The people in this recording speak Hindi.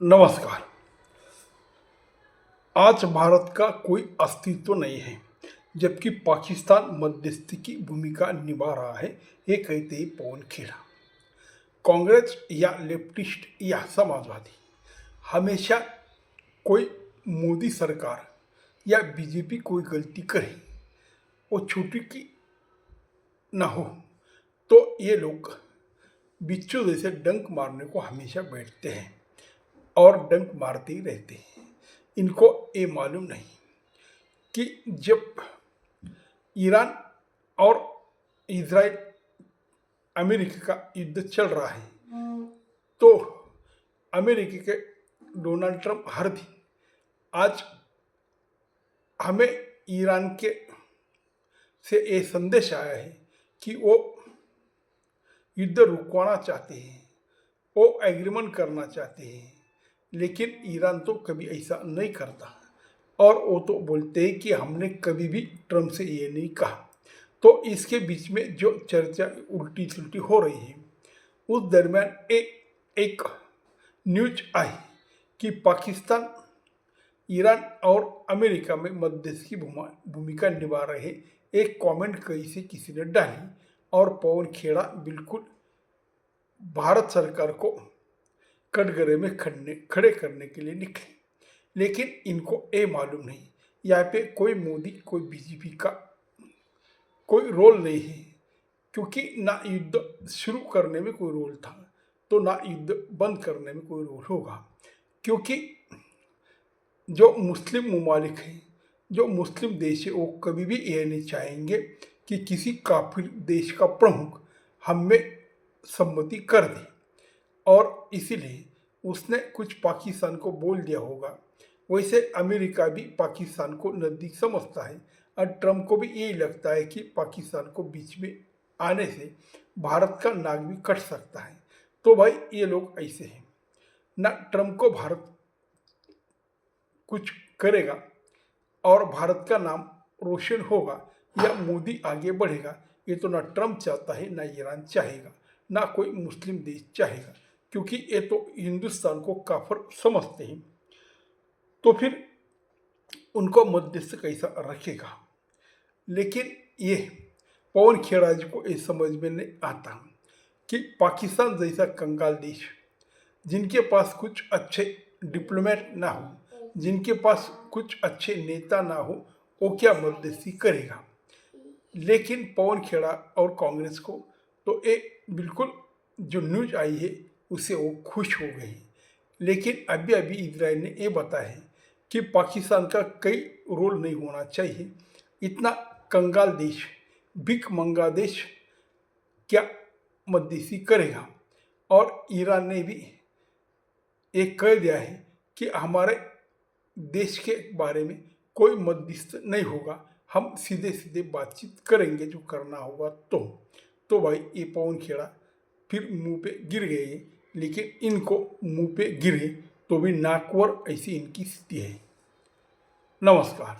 नमस्कार। आज भारत का कोई अस्तित्व नहीं है, जबकि पाकिस्तान मध्यस्थी की भूमिका निभा रहा है। ये कहते ही पवन खेड़ा। कांग्रेस या लेफ्टिस्ट या समाजवादी हमेशा कोई मोदी सरकार या बीजेपी कोई गलती करे, वो छोटी की ना हो, तो ये लोग बिच्छू जैसे डंक मारने को हमेशा बैठते हैं और डंक मारते ही रहते हैं। इनको ये मालूम नहीं कि जब ईरान और इजराइल अमेरिका का युद्ध चल रहा है, तो अमेरिका के डोनाल्ड ट्रंप हर दिन आज हमें ईरान के से ये संदेश आया है कि वो युद्ध रुकवाना चाहते हैं, वो एग्रीमेंट करना चाहते हैं, लेकिन ईरान तो कभी ऐसा नहीं करता और वो तो बोलते हैं कि हमने कभी भी ट्रंप से ये नहीं कहा। तो इसके बीच में जो चर्चा उल्टी सुलटी हो रही है, उस दरमियान एक न्यूज आई कि पाकिस्तान ईरान और अमेरिका में मध्यस्थ की भूमिका निभा रहे। एक कमेंट कैसे किसी ने डाली और पवन खेड़ा बिल्कुल भारत सरकार को कटघरे में खड़े करने के लिए निकले। लेकिन इनको ये मालूम नहीं, यहाँ पे कोई मोदी कोई बीजेपी का कोई रोल नहीं है, क्योंकि ना युद्ध शुरू करने में कोई रोल था तो ना युद्ध बंद करने में कोई रोल होगा। क्योंकि जो मुस्लिम ममालिक हैं, जो मुस्लिम देश है, वो कभी भी यह नहीं चाहेंगे कि किसी काफिर देश का प्रमुख हम में सम्मति कर दे, और इसीलिए उसने कुछ पाकिस्तान को बोल दिया होगा। वैसे अमेरिका भी पाकिस्तान को नज़दीक समझता है और ट्रंप को भी यही लगता है कि पाकिस्तान को बीच में आने से भारत का नाक भी कट सकता है। तो भाई ये लोग ऐसे हैं, ना ट्रंप को भारत कुछ करेगा और भारत का नाम रोशन होगा या मोदी आगे बढ़ेगा, ये तो ना ट्रंप चाहता है, ना ईरान चाहेगा, ना कोई मुस्लिम देश चाहेगा, क्योंकि ये तो हिंदुस्तान को काफिर समझते हैं। तो फिर उनको मध्यस्थ कैसा रखेगा। लेकिन ये पवन खेड़ा जी को ये समझ में नहीं आता कि पाकिस्तान जैसा कंगाल देश, जिनके पास कुछ अच्छे डिप्लोमेट ना हो, जिनके पास कुछ अच्छे नेता ना हो, वो क्या मध्यस्थी करेगा। लेकिन पवन खेड़ा और कांग्रेस को तो ये बिल्कुल जो न्यूज आई है उससे वो खुश हो गए। लेकिन अभी अभी इजराइल ने ये बताया है कि पाकिस्तान का कई रोल नहीं होना चाहिए। इतना कंगाल देश, भिख मंगा देश क्या मध्यस्थी करेगा। और ईरान ने भी एक कह दिया है कि हमारे देश के बारे में कोई मध्यस्थ नहीं होगा, हम सीधे सीधे बातचीत करेंगे जो करना होगा। तो भाई ये पवन खेड़ा फिर मुंह पे गिर गए। लेकिन इनको मुंह पे गिरे तो भी नाकवर, ऐसी इनकी स्थिति है। नमस्कार।